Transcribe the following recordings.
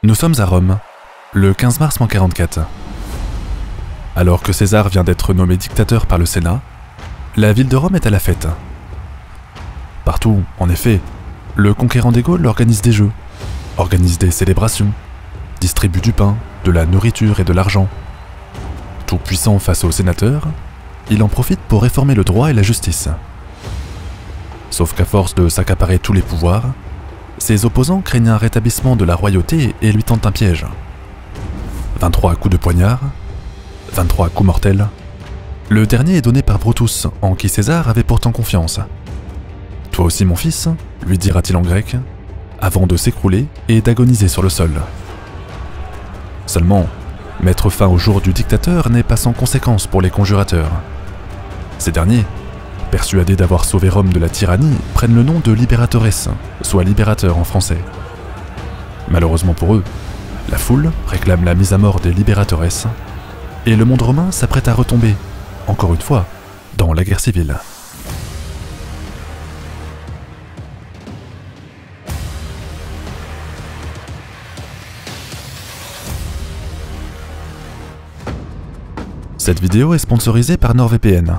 Nous sommes à Rome, le 15 mars 44. Alors que César vient d'être nommé dictateur par le Sénat, la ville de Rome est à la fête. Partout, en effet, le conquérant des Gaules organise des jeux, organise des célébrations, distribue du pain, de la nourriture et de l'argent. Tout puissant face aux sénateurs, il en profite pour réformer le droit et la justice. Sauf qu'à force de s'accaparer tous les pouvoirs, ses opposants craignent un rétablissement de la royauté et lui tentent un piège. 23 coups de poignard, 23 coups mortels. Le dernier est donné par Brutus, en qui César avait pourtant confiance. « Toi aussi mon fils » lui dira-t-il en grec, avant de s'écrouler et d'agoniser sur le sol. Seulement, mettre fin au jour du dictateur n'est pas sans conséquence pour les conjurateurs. Ces derniers, persuadés d'avoir sauvé Rome de la tyrannie, prennent le nom de Liberatores, soit libérateurs en français. Malheureusement pour eux, la foule réclame la mise à mort des Liberatores, et le monde romain s'apprête à retomber, encore une fois, dans la guerre civile. Cette vidéo est sponsorisée par NordVPN.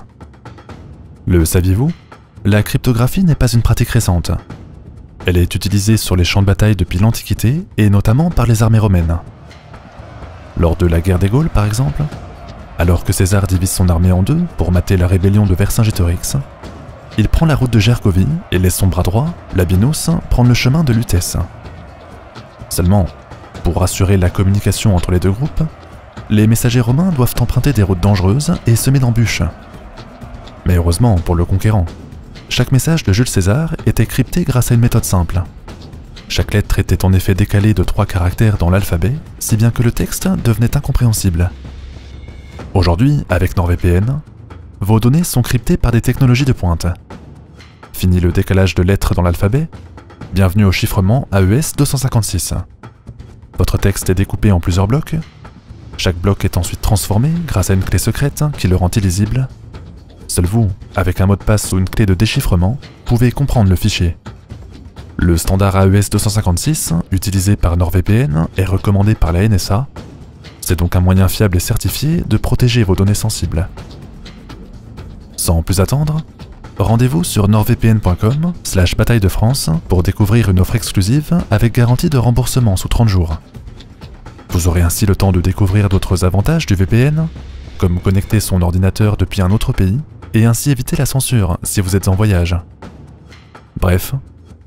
Le saviez-vous? La cryptographie n'est pas une pratique récente. Elle est utilisée sur les champs de bataille depuis l'Antiquité et notamment par les armées romaines. Lors de la guerre des Gaules, par exemple, alors que César divise son armée en deux pour mater la rébellion de Vercingétorix, il prend la route de Gergovie et laisse son bras droit, Labienus, prendre le chemin de Lutèce. Seulement, pour assurer la communication entre les deux groupes, les messagers romains doivent emprunter des routes dangereuses et semer d'embûches. Mais heureusement pour le conquérant, chaque message de Jules César était crypté grâce à une méthode simple. Chaque lettre était en effet décalée de 3 caractères dans l'alphabet, si bien que le texte devenait incompréhensible. Aujourd'hui, avec NordVPN, vos données sont cryptées par des technologies de pointe. Fini le décalage de lettres dans l'alphabet, bienvenue au chiffrement AES 256. Votre texte est découpé en plusieurs blocs. Chaque bloc est ensuite transformé grâce à une clé secrète qui le rend illisible. Seul vous, avec un mot de passe ou une clé de déchiffrement, pouvez comprendre le fichier. Le standard AES 256, utilisé par NordVPN, est recommandé par la NSA. C'est donc un moyen fiable et certifié de protéger vos données sensibles. Sans plus attendre, rendez-vous sur nordvpn.com/bataille de France pour découvrir une offre exclusive avec garantie de remboursement sous 30 jours. Vous aurez ainsi le temps de découvrir d'autres avantages du VPN, comme connecter son ordinateur depuis un autre pays, et ainsi éviter la censure si vous êtes en voyage. Bref,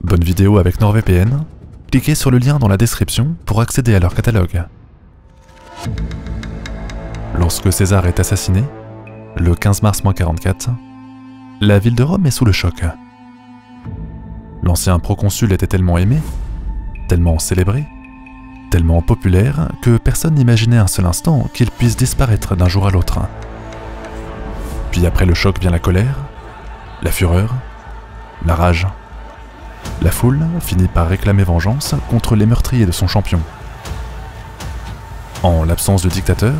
bonne vidéo avec NordVPN, cliquez sur le lien dans la description pour accéder à leur catalogue. Lorsque César est assassiné, le 15 mars 44, la ville de Rome est sous le choc. L'ancien proconsul était tellement aimé, tellement célébré, tellement populaire que personne n'imaginait un seul instant qu'il puisse disparaître d'un jour à l'autre. Puis après le choc vient la colère, la fureur, la rage. La foule finit par réclamer vengeance contre les meurtriers de son champion. En l'absence de dictateur,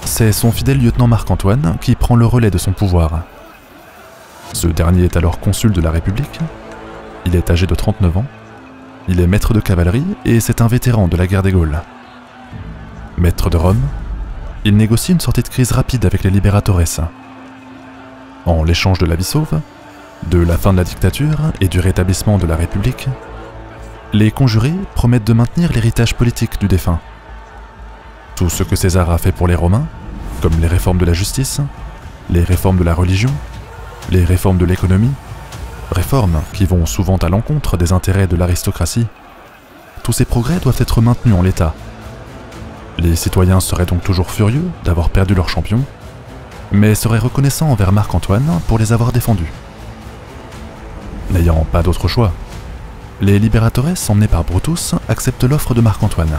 c'est son fidèle lieutenant Marc-Antoine qui prend le relais de son pouvoir. Ce dernier est alors consul de la République, il est âgé de 39 ans, il est maître de cavalerie et c'est un vétéran de la guerre des Gaules. Maître de Rome, il négocie une sortie de crise rapide avec les Liberatores. En l'échange de la vie sauve, de la fin de la dictature et du rétablissement de la République, les conjurés promettent de maintenir l'héritage politique du défunt. Tout ce que César a fait pour les Romains, comme les réformes de la justice, les réformes de la religion, les réformes de l'économie, réformes qui vont souvent à l'encontre des intérêts de l'aristocratie, tous ces progrès doivent être maintenus en l'état. Les citoyens seraient donc toujours furieux d'avoir perdu leur champion, mais seraient reconnaissants envers Marc-Antoine pour les avoir défendus. N'ayant pas d'autre choix, les Liberatores emmenés par Brutus acceptent l'offre de Marc-Antoine.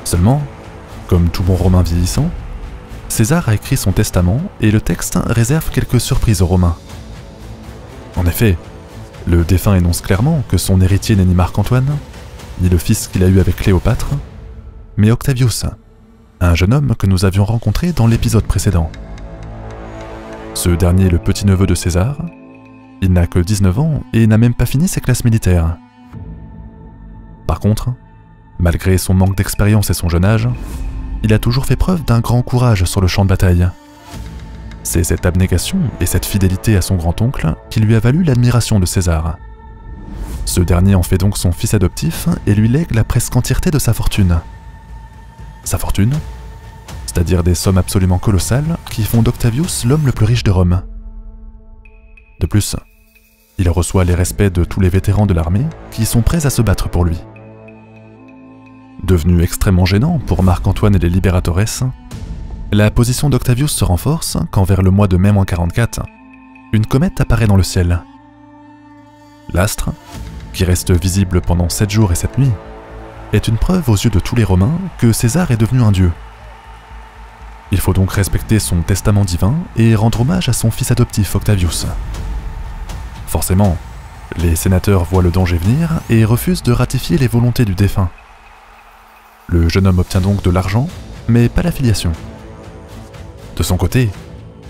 Seulement, comme tout bon Romain vieillissant, César a écrit son testament et le texte réserve quelques surprises aux Romains. En effet, le défunt énonce clairement que son héritier n'est ni Marc-Antoine, ni le fils qu'il a eu avec Cléopâtre, mais Octavius, un jeune homme que nous avions rencontré dans l'épisode précédent. Ce dernier est le petit-neveu de César, il n'a que 19 ans et n'a même pas fini ses classes militaires. Par contre, Malgré son manque d'expérience et son jeune âge, il a toujours fait preuve d'un grand courage sur le champ de bataille. C'est cette abnégation et cette fidélité à son grand-oncle qui lui a valu l'admiration de César. Ce dernier en fait donc son fils adoptif et lui lègue la presque entièreté de sa fortune. Sa fortune, c'est-à-dire des sommes absolument colossales qui font d'Octavius l'homme le plus riche de Rome. De plus, il reçoit les respects de tous les vétérans de l'armée qui sont prêts à se battre pour lui. Devenu extrêmement gênant pour Marc-Antoine et les Liberatores, la position d'Octavius se renforce quand vers le mois de mai -44, une comète apparaît dans le ciel. L'astre, qui reste visible pendant 7 jours et 7 nuits, est une preuve aux yeux de tous les Romains que César est devenu un dieu. Il faut donc respecter son testament divin et rendre hommage à son fils adoptif Octavius. Forcément, les sénateurs voient le danger venir et refusent de ratifier les volontés du défunt. Le jeune homme obtient donc de l'argent, mais pas la filiation. De son côté,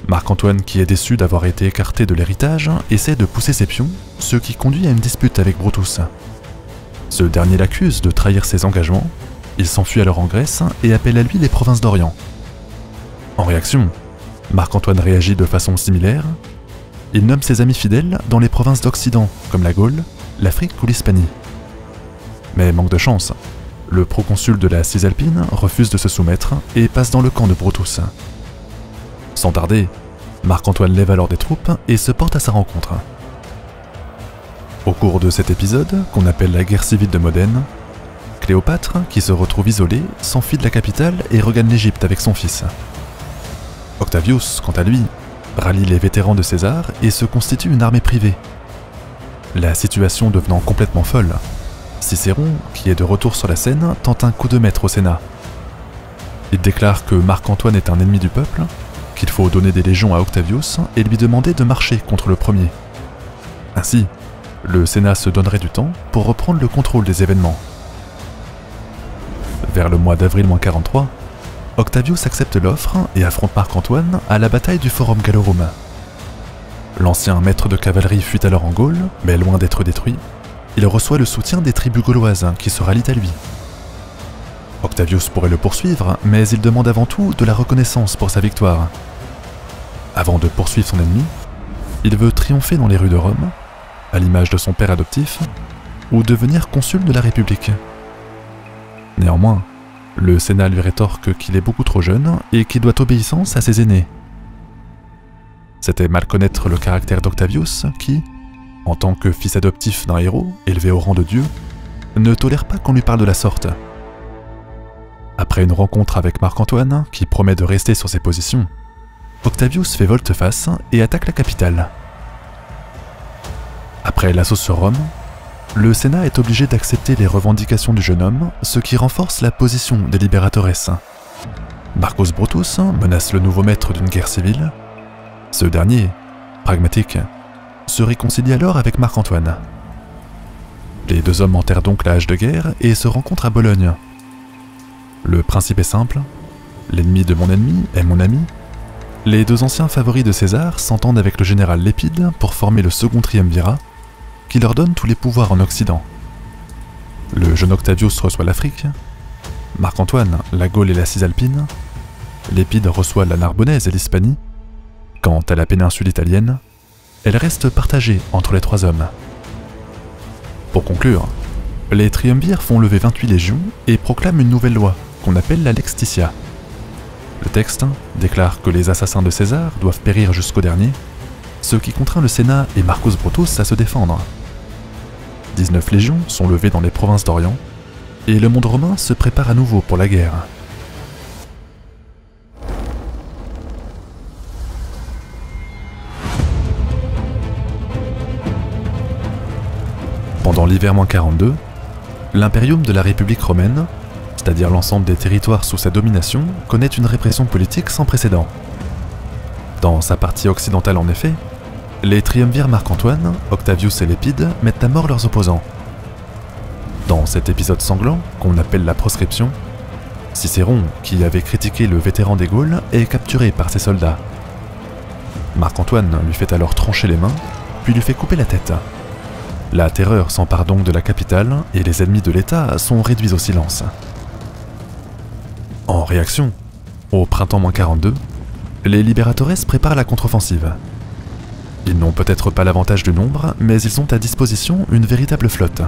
Marc-Antoine, qui est déçu d'avoir été écarté de l'héritage, essaie de pousser ses pions, ce qui conduit à une dispute avec Brutus. Ce dernier l'accuse de trahir ses engagements, il s'enfuit alors en Grèce et appelle à lui les provinces d'Orient. En réaction, Marc-Antoine réagit de façon similaire. Il nomme ses amis fidèles dans les provinces d'Occident, comme la Gaule, l'Afrique ou l'Hispanie. Mais manque de chance, le proconsul de la Cisalpine refuse de se soumettre et passe dans le camp de Brutus. Sans tarder, Marc-Antoine lève alors des troupes et se porte à sa rencontre. Au cours de cet épisode, qu'on appelle la guerre civile de Modène, Cléopâtre, qui se retrouve isolée, s'enfuit de la capitale et regagne l'Égypte avec son fils. Octavius, quant à lui, rallie les vétérans de César et se constitue une armée privée. La situation devenant complètement folle, Cicéron, qui est de retour sur la scène, tente un coup de maître au Sénat. Il déclare que Marc-Antoine est un ennemi du peuple, qu'il faut donner des légions à Octavius et lui demander de marcher contre le premier. Ainsi, le Sénat se donnerait du temps pour reprendre le contrôle des événements. Vers le mois d'avril -43, Octavius accepte l'offre et affronte Marc-Antoine à la bataille du Forum Gallorum. L'ancien maître de cavalerie fuit alors en Gaule, mais loin d'être détruit, il reçoit le soutien des tribus gauloises qui se rallient à lui. Octavius pourrait le poursuivre, mais il demande avant tout de la reconnaissance pour sa victoire. Avant de poursuivre son ennemi, il veut triompher dans les rues de Rome, à l'image de son père adoptif, ou devenir consul de la République. Néanmoins, le Sénat lui rétorque qu'il est beaucoup trop jeune et qu'il doit obéissance à ses aînés. C'était mal connaître le caractère d'Octavius qui, en tant que fils adoptif d'un héros élevé au rang de dieu, ne tolère pas qu'on lui parle de la sorte. Après une rencontre avec Marc-Antoine, qui promet de rester sur ses positions, Octavius fait volte-face et attaque la capitale. Après l'assaut sur Rome, le Sénat est obligé d'accepter les revendications du jeune homme, ce qui renforce la position des Liberatores. Marcus Brutus menace le nouveau maître d'une guerre civile. Ce dernier, pragmatique, se réconcilie alors avec Marc-Antoine. Les deux hommes enterrent donc la hache de guerre et se rencontrent à Bologne. Le principe est simple, l'ennemi de mon ennemi est mon ami. Les deux anciens favoris de César s'entendent avec le général Lépide pour former le second triumvirat, qui leur donne tous les pouvoirs en Occident. Le jeune Octavius reçoit l'Afrique, Marc-Antoine la Gaule et la Cisalpine, Lépide reçoit la Narbonnaise et l'Hispanie. Quant à la péninsule italienne, elle reste partagée entre les trois hommes. Pour conclure, les triumvirs font lever 28 légions et proclament une nouvelle loi, qu'on appelle la Lex Titia. Le texte déclare que les assassins de César doivent périr jusqu'au dernier, ce qui contraint le Sénat et Marcus Brutus à se défendre. 19 légions sont levées dans les provinces d'Orient, et le monde romain se prépare à nouveau pour la guerre. Pendant l'hiver -42, l'impérium de la République romaine, c'est-à-dire l'ensemble des territoires sous sa domination, connaît une répression politique sans précédent. Dans sa partie occidentale en effet, les triumvirs Marc-Antoine, Octavius et Lépide mettent à mort leurs opposants. Dans cet épisode sanglant, qu'on appelle la proscription, Cicéron, qui avait critiqué le vétéran des Gaules, est capturé par ses soldats. Marc-Antoine lui fait alors trancher les mains, puis lui fait couper la tête. La terreur s'empare donc de la capitale et les ennemis de l'État sont réduits au silence. En réaction, au printemps 42, les Liberatores préparent la contre-offensive. Ils n'ont peut-être pas l'avantage du nombre, mais ils ont à disposition une véritable flotte.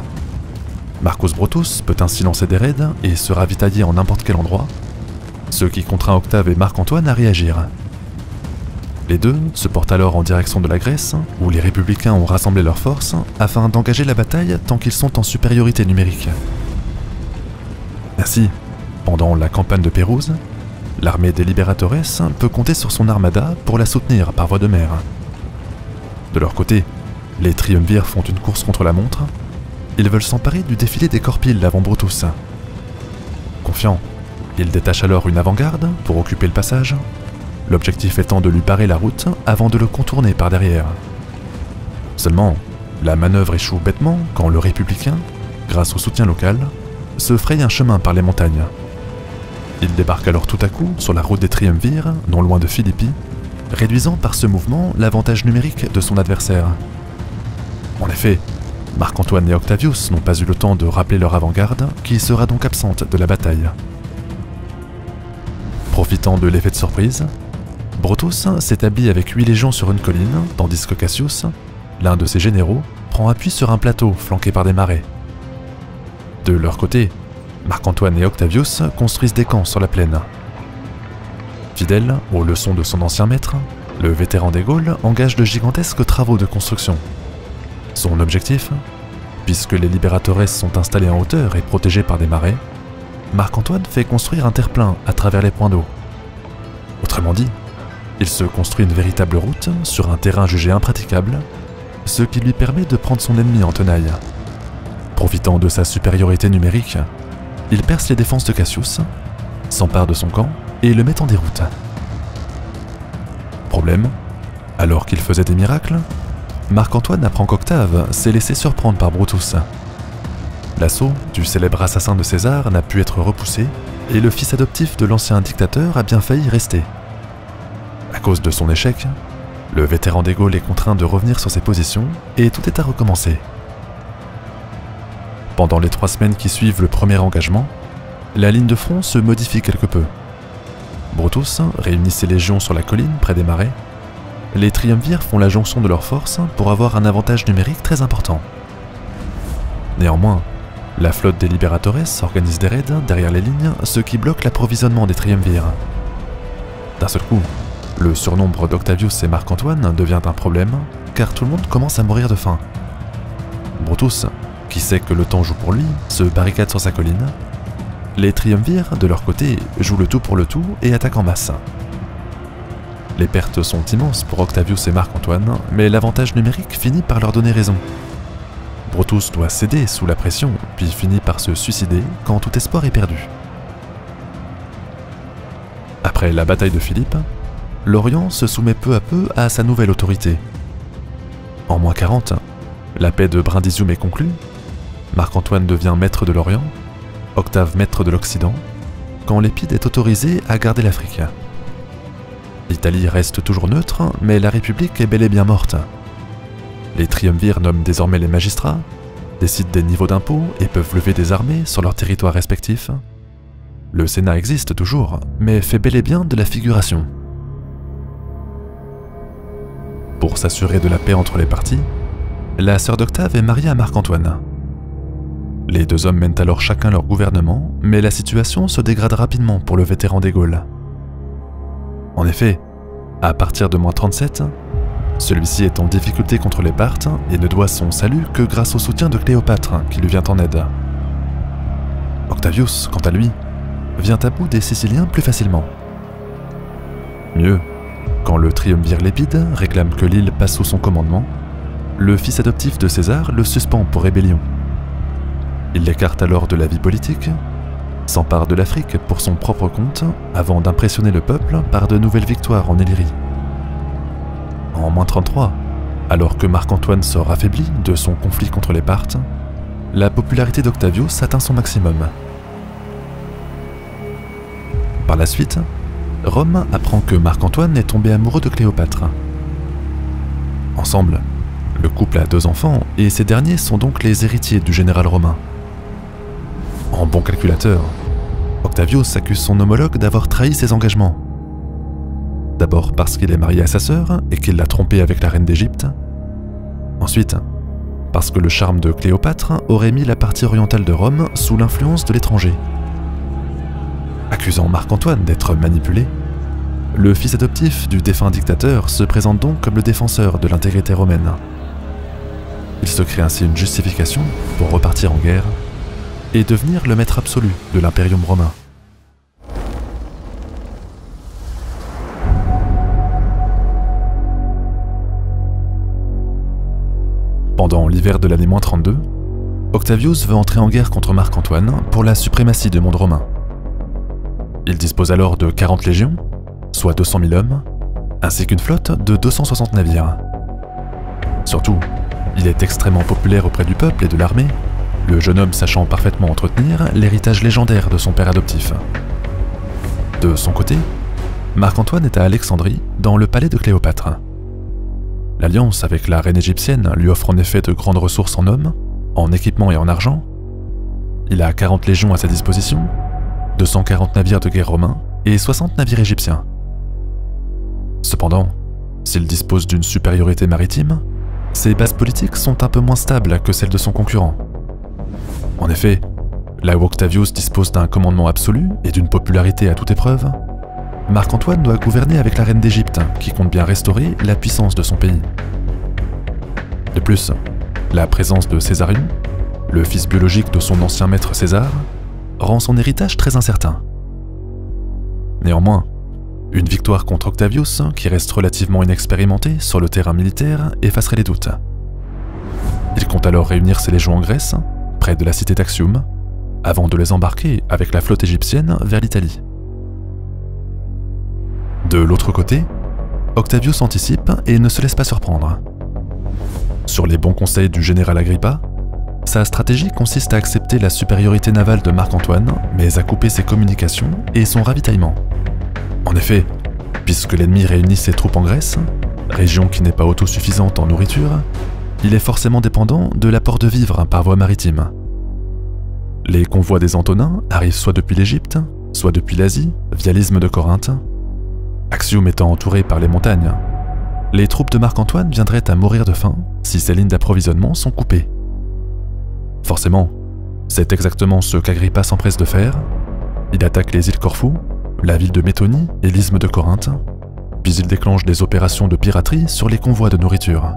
Marcus Brutus peut ainsi lancer des raids et se ravitailler en n'importe quel endroit, ce qui contraint Octave et Marc-Antoine à réagir. Les deux se portent alors en direction de la Grèce, où les républicains ont rassemblé leurs forces afin d'engager la bataille tant qu'ils sont en supériorité numérique. Ainsi, pendant la campagne de Pérouse, l'armée des Liberatores peut compter sur son armada pour la soutenir par voie de mer. De leur côté, les triumvirs font une course contre la montre. Ils veulent s'emparer du défilé des Corpiles avant Brutus. Confiants, ils détachent alors une avant-garde pour occuper le passage, l'objectif étant de lui barrer la route avant de le contourner par derrière. Seulement, la manœuvre échoue bêtement quand le républicain, grâce au soutien local, se fraye un chemin par les montagnes. Il débarque alors tout à coup sur la route des triumvirs, non loin de Philippi, réduisant par ce mouvement l'avantage numérique de son adversaire. En effet, Marc-Antoine et Octavius n'ont pas eu le temps de rappeler leur avant-garde, qui sera donc absente de la bataille. Profitant de l'effet de surprise, Brutus s'établit avec 8 légions sur une colline, tandis que Cassius, l'un de ses généraux, prend appui sur un plateau flanqué par des marais. De leur côté, Marc-Antoine et Octavius construisent des camps sur la plaine. Fidèle aux leçons de son ancien maître, le vétéran des Gaules engage de gigantesques travaux de construction. Son objectif, puisque les Liberatores sont installés en hauteur et protégés par des marais, Marc-Antoine fait construire un terre-plein à travers les points d'eau. Autrement dit, il se construit une véritable route sur un terrain jugé impraticable, ce qui lui permet de prendre son ennemi en tenaille. Profitant de sa supériorité numérique, il perce les défenses de Cassius, s'empare de son camp et le met en déroute. Problème, alors qu'il faisait des miracles, Marc-Antoine apprend qu'Octave s'est laissé surprendre par Brutus. L'assaut du célèbre assassin de César n'a pu être repoussé et le fils adoptif de l'ancien dictateur a bien failli rester. À cause de son échec, le vétéran des Gaules est contraint de revenir sur ses positions et tout est à recommencer. Pendant les 3 semaines qui suivent le premier engagement, la ligne de front se modifie quelque peu. Brutus réunit ses légions sur la colline près des marais. Les triumvirs font la jonction de leurs forces pour avoir un avantage numérique très important. Néanmoins, la flotte des Liberatores organise des raids derrière les lignes, ce qui bloque l'approvisionnement des triumvirs. D'un seul coup, le surnombre d'Octavius et Marc-Antoine devient un problème, car tout le monde commence à mourir de faim. Brutus, qui sait que le temps joue pour lui, se barricade sur sa colline. Les triumvirs, de leur côté, jouent le tout pour le tout et attaquent en masse. Les pertes sont immenses pour Octavius et Marc-Antoine, mais l'avantage numérique finit par leur donner raison. Brutus doit céder sous la pression, puis finit par se suicider quand tout espoir est perdu. Après la bataille de Philippe, l'Orient se soumet peu à peu à sa nouvelle autorité. En -40, la paix de Brindisium est conclue, Marc-Antoine devient maître de l'Orient, Octave maître de l'Occident, quand l'Épide est autorisé à garder l'Afrique. L'Italie reste toujours neutre, mais la République est bel et bien morte. Les triumvirs nomment désormais les magistrats, décident des niveaux d'impôts et peuvent lever des armées sur leurs territoires respectifs. Le Sénat existe toujours, mais fait bel et bien de la figuration. Pour s'assurer de la paix entre les parties, la sœur d'Octave est mariée à Marc-Antoine. Les 2 hommes mènent alors chacun leur gouvernement, mais la situation se dégrade rapidement pour le vétéran des Gaules. En effet, à partir de -37, celui-ci est en difficulté contre les Parthes et ne doit son salut que grâce au soutien de Cléopâtre qui lui vient en aide. Octavius, quant à lui, vient à bout des Siciliens plus facilement. Mieux, quand le triumvir Lépide réclame que l'île passe sous son commandement, le fils adoptif de César le suspend pour rébellion. Il l'écarte alors de la vie politique, s'empare de l'Afrique pour son propre compte avant d'impressionner le peuple par de nouvelles victoires en Illyrie. En -33, alors que Marc-Antoine sort affaibli de son conflit contre les Parthes, la popularité d'Octavius atteint son maximum. Par la suite, Rome apprend que Marc-Antoine est tombé amoureux de Cléopâtre. Ensemble, Le couple a 2 enfants et ces derniers sont donc les héritiers du général romain. En bon calculateur, Octavius accuse son homologue d'avoir trahi ses engagements. D'abord parce qu'il est marié à sa sœur et qu'il l'a trompée avec la reine d'Égypte. Ensuite, parce que le charme de Cléopâtre aurait mis la partie orientale de Rome sous l'influence de l'étranger. Accusant Marc-Antoine d'être manipulé, le fils adoptif du défunt dictateur se présente donc comme le défenseur de l'intégrité romaine. Il se crée ainsi une justification pour repartir en guerre et devenir le maître absolu de l'impérium romain. Pendant l'hiver de l'année -32, Octavius veut entrer en guerre contre Marc-Antoine pour la suprématie du monde romain. Il dispose alors de 40 légions, soit 200 000 hommes, ainsi qu'une flotte de 260 navires. Surtout, il est extrêmement populaire auprès du peuple et de l'armée, le jeune homme sachant parfaitement entretenir l'héritage légendaire de son père adoptif. De son côté, Marc-Antoine est à Alexandrie, dans le palais de Cléopâtre. L'alliance avec la reine égyptienne lui offre en effet de grandes ressources en hommes, en équipement et en argent. Il a 40 légions à sa disposition, 240 navires de guerre romains et 60 navires égyptiens. Cependant, s'il dispose d'une supériorité maritime, ses bases politiques sont un peu moins stables que celles de son concurrent. En effet, là où Octavius dispose d'un commandement absolu et d'une popularité à toute épreuve, Marc-Antoine doit gouverner avec la reine d'Égypte, qui compte bien restaurer la puissance de son pays. De plus, la présence de Césarion, le fils biologique de son ancien maître César, rend son héritage très incertain. Néanmoins, une victoire contre Octavius, qui reste relativement inexpérimenté sur le terrain militaire, effacerait les doutes. Il compte alors réunir ses légions en Grèce, près de la cité d'Axium, avant de les embarquer avec la flotte égyptienne vers l'Italie. De l'autre côté, Octavius anticipe et ne se laisse pas surprendre. Sur les bons conseils du général Agrippa, sa stratégie consiste à accepter la supériorité navale de Marc-Antoine, mais à couper ses communications et son ravitaillement. En effet, puisque l'ennemi réunit ses troupes en Grèce, région qui n'est pas autosuffisante en nourriture, il est forcément dépendant de l'apport de vivres par voie maritime. Les convois des Antonins arrivent soit depuis l'Égypte, soit depuis l'Asie, via l'isthme de Corinthe. Axium étant entouré par les montagnes, les troupes de Marc-Antoine viendraient à mourir de faim si ces lignes d'approvisionnement sont coupées. Forcément, c'est exactement ce qu'Agrippa s'empresse de faire. Il attaque les îles Corfou, la ville de Métonie et l'isthme de Corinthe, puis il déclenche des opérations de piraterie sur les convois de nourriture.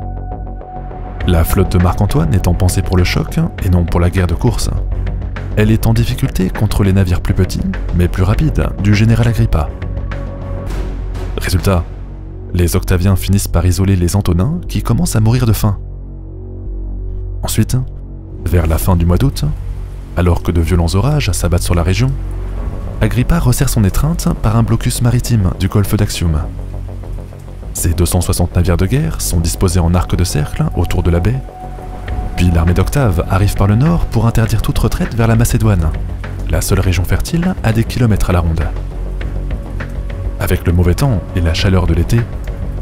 La flotte de Marc-Antoine étant pensée pour le choc et non pour la guerre de course, elle est en difficulté contre les navires plus petits, mais plus rapides, du général Agrippa. Résultat, les Octaviens finissent par isoler les Antonins qui commencent à mourir de faim. Ensuite, vers la fin du mois d'août, alors que de violents orages s'abattent sur la région, Agrippa resserre son étreinte par un blocus maritime du golfe d'Axium. Ses 260 navires de guerre sont disposés en arc de cercle autour de la baie, puis l'armée d'Octave arrive par le nord pour interdire toute retraite vers la Macédoine, la seule région fertile à des kilomètres à la ronde. Avec le mauvais temps et la chaleur de l'été,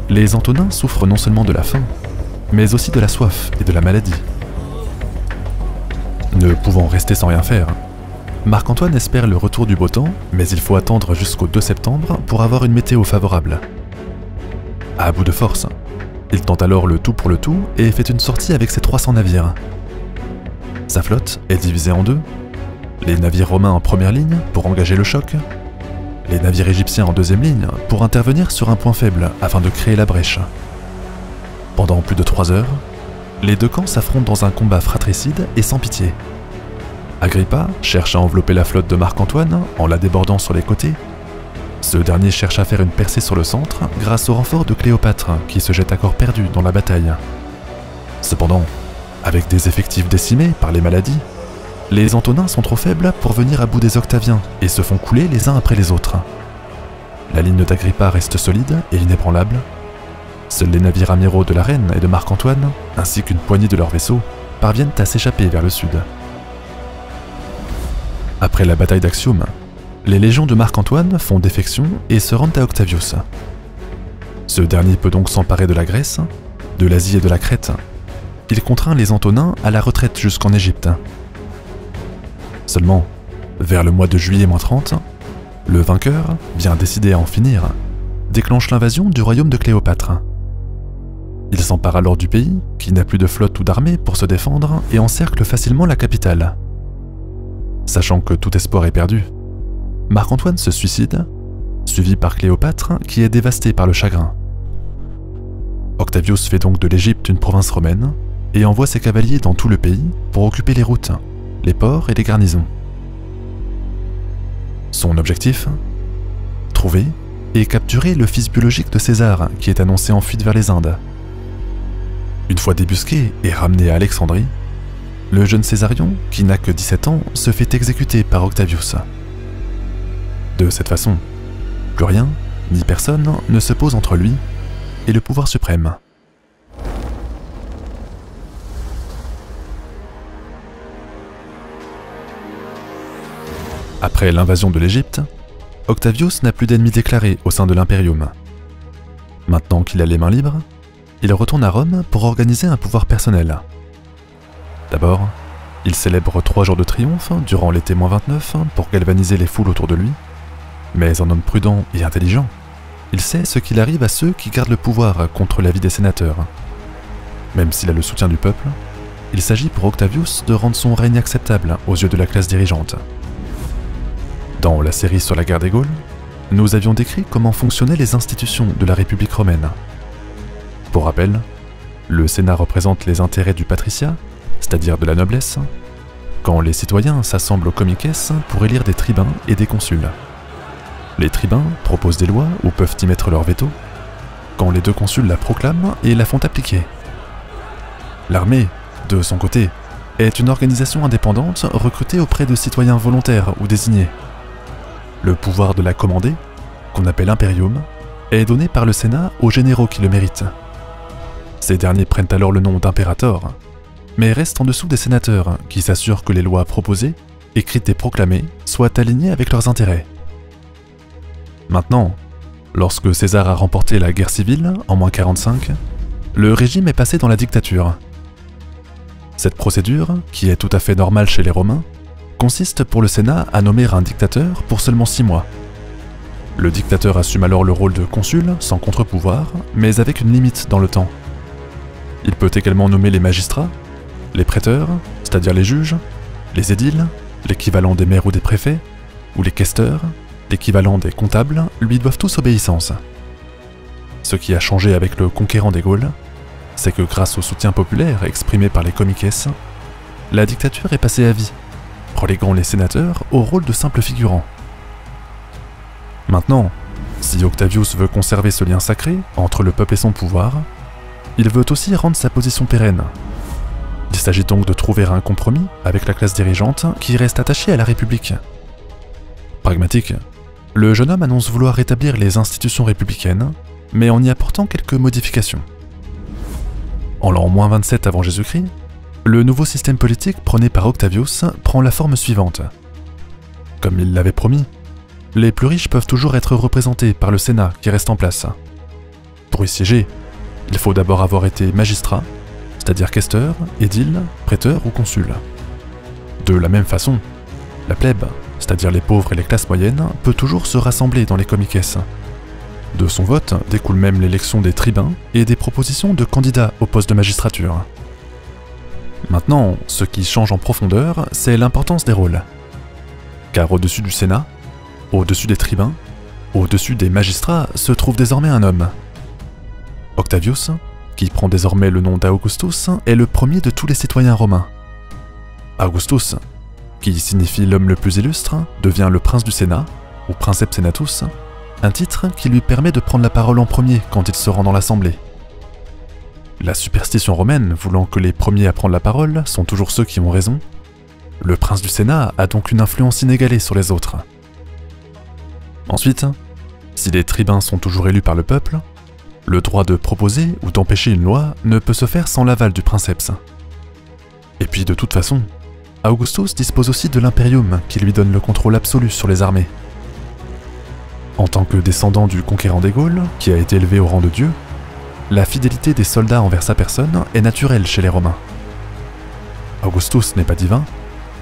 les Antonins souffrent non seulement de la faim, mais aussi de la soif et de la maladie. Ne pouvant rester sans rien faire, Marc-Antoine espère le retour du beau temps, mais il faut attendre jusqu'au 2 septembre pour avoir une météo favorable. À bout de force, il tente alors le tout pour le tout et fait une sortie avec ses 300 navires. Sa flotte est divisée en deux, les navires romains en première ligne pour engager le choc, les navires égyptiens en deuxième ligne pour intervenir sur un point faible afin de créer la brèche. Pendant plus de 3 heures, les deux camps s'affrontent dans un combat fratricide et sans pitié. Agrippa cherche à envelopper la flotte de Marc-Antoine en la débordant sur les côtés. Ce dernier cherche à faire une percée sur le centre grâce au renfort de Cléopâtre qui se jette à corps perdu dans la bataille. Cependant, avec des effectifs décimés par les maladies, les Antonins sont trop faibles pour venir à bout des Octaviens et se font couler les uns après les autres. La ligne d'Agrippa reste solide et inébranlable. Seuls les navires amiraux de la reine et de Marc-Antoine, ainsi qu'une poignée de leurs vaisseaux, parviennent à s'échapper vers le sud. Après la bataille d'Axium, les légions de Marc-Antoine font défection et se rendent à Octavius. Ce dernier peut donc s'emparer de la Grèce, de l'Asie et de la Crète, il contraint les Antonins à la retraite jusqu'en Égypte. Seulement, vers le mois de juillet-30, le vainqueur, bien décidé à en finir, déclenche l'invasion du royaume de Cléopâtre. Il s'empare alors du pays, qui n'a plus de flotte ou d'armée pour se défendre, et encercle facilement la capitale. Sachant que tout espoir est perdu, Marc-Antoine se suicide, suivi par Cléopâtre qui est dévastée par le chagrin. Octavius fait donc de l'Égypte une province romaine et envoie ses cavaliers dans tout le pays pour occuper les routes, les ports et les garnisons. Son objectif ? Trouver et capturer le fils biologique de César qui est annoncé en fuite vers les Indes. Une fois débusqué et ramené à Alexandrie, le jeune Césarion, qui n'a que 17 ans, se fait exécuter par Octavius. De cette façon, plus rien, ni personne, ne se pose entre lui et le pouvoir suprême. Après l'invasion de l'Égypte, Octavius n'a plus d'ennemis déclarés au sein de l'Imperium. Maintenant qu'il a les mains libres, il retourne à Rome pour organiser un pouvoir personnel. D'abord, il célèbre 3 jours de triomphe durant l'été -29 pour galvaniser les foules autour de lui, mais en homme prudent et intelligent, il sait ce qu'il arrive à ceux qui gardent le pouvoir contre l'avis des sénateurs. Même s'il a le soutien du peuple, il s'agit pour Octavius de rendre son règne acceptable aux yeux de la classe dirigeante. Dans la série sur la guerre des Gaules, nous avions décrit comment fonctionnaient les institutions de la République romaine. Pour rappel, le Sénat représente les intérêts du patriciat, c'est-à-dire de la noblesse, quand les citoyens s'assemblent au comices pour élire des tribuns et des consuls. Les tribuns proposent des lois ou peuvent y mettre leur veto, quand les 2 consuls la proclament et la font appliquer. L'armée, de son côté, est une organisation indépendante recrutée auprès de citoyens volontaires ou désignés. Le pouvoir de la commander, qu'on appelle imperium, est donné par le Sénat aux généraux qui le méritent. Ces derniers prennent alors le nom d'impérator, mais restent en dessous des sénateurs qui s'assurent que les lois proposées, écrites et proclamées, soient alignées avec leurs intérêts. Maintenant, lorsque César a remporté la guerre civile en -45, le régime est passé dans la dictature. Cette procédure, qui est tout à fait normale chez les Romains, consiste pour le Sénat à nommer un dictateur pour seulement 6 mois. Le dictateur assume alors le rôle de consul sans contre-pouvoir, mais avec une limite dans le temps. Il peut également nommer les magistrats, les préteurs, c'est-à-dire les juges, les édiles, l'équivalent des maires ou des préfets, ou les questeurs, l'équivalent des comptables, lui doivent tous obéissance. Ce qui a changé avec le conquérant des Gaules, c'est que grâce au soutien populaire exprimé par les comices, la dictature est passée à vie, reléguant les sénateurs au rôle de simples figurants. Maintenant, si Octavius veut conserver ce lien sacré entre le peuple et son pouvoir, il veut aussi rendre sa position pérenne. Il s'agit donc de trouver un compromis avec la classe dirigeante qui reste attachée à la République. Pragmatique, le jeune homme annonce vouloir rétablir les institutions républicaines, mais en y apportant quelques modifications. En l'an -27 avant Jésus-Christ, le nouveau système politique prôné par Octavius prend la forme suivante. Comme il l'avait promis, les plus riches peuvent toujours être représentés par le Sénat qui reste en place. Pour y siéger, il faut d'abord avoir été magistrat, c'est-à-dire questeur, édile, prêteur ou consul. De la même façon, la plèbe, c'est-à-dire les pauvres et les classes moyennes, peut toujours se rassembler dans les comices. De son vote découle même l'élection des tribuns et des propositions de candidats au poste de magistrature. Maintenant, ce qui change en profondeur, c'est l'importance des rôles. Car au-dessus du Sénat, au-dessus des tribuns, au-dessus des magistrats se trouve désormais un homme. Octavius, qui prend désormais le nom d'Augustus, est le premier de tous les citoyens romains. Augustus, qui signifie l'homme le plus illustre, devient le prince du Sénat, ou princeps senatus, un titre qui lui permet de prendre la parole en premier quand il se rend dans l'assemblée. La superstition romaine voulant que les premiers à prendre la parole sont toujours ceux qui ont raison, le prince du Sénat a donc une influence inégalée sur les autres. Ensuite, si les tribuns sont toujours élus par le peuple, le droit de proposer ou d'empêcher une loi ne peut se faire sans l'aval du princeps. Et puis de toute façon, Augustus dispose aussi de l'imperium qui lui donne le contrôle absolu sur les armées. En tant que descendant du conquérant des Gaules, qui a été élevé au rang de dieu, la fidélité des soldats envers sa personne est naturelle chez les Romains. Augustus n'est pas divin,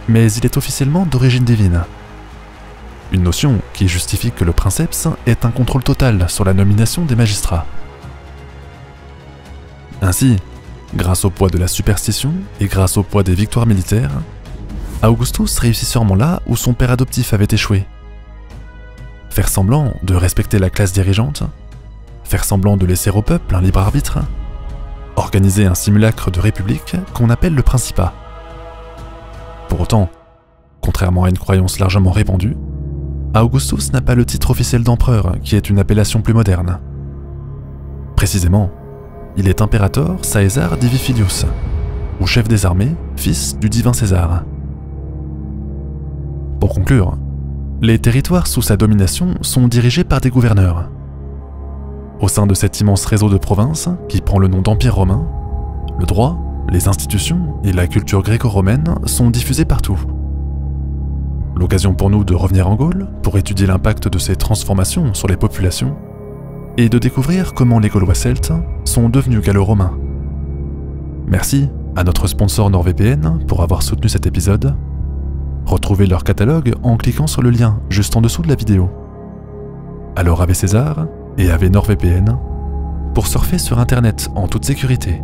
mais il est officiellement d'origine divine. Une notion qui justifie que le princeps ait un contrôle total sur la nomination des magistrats. Ainsi, grâce au poids de la superstition et grâce au poids des victoires militaires, Augustus réussit sûrement là où son père adoptif avait échoué. Faire semblant de respecter la classe dirigeante, faire semblant de laisser au peuple un libre arbitre, organiser un simulacre de république qu'on appelle le principat. Pour autant, contrairement à une croyance largement répandue, Augustus n'a pas le titre officiel d'empereur, qui est une appellation plus moderne. Précisément, il est impérator Caesar Divi Filius, ou chef des armées, fils du divin César. Pour conclure, les territoires sous sa domination sont dirigés par des gouverneurs. Au sein de cet immense réseau de provinces, qui prend le nom d'Empire romain, le droit, les institutions et la culture gréco-romaine sont diffusés partout. L'occasion pour nous de revenir en Gaule pour étudier l'impact de ces transformations sur les populations et de découvrir comment les Gaulois celtes sont devenus gallo-romains. Merci à notre sponsor NordVPN pour avoir soutenu cet épisode. Retrouvez leur catalogue en cliquant sur le lien juste en dessous de la vidéo. Alors Ave César et Ave NordVPN pour surfer sur Internet en toute sécurité.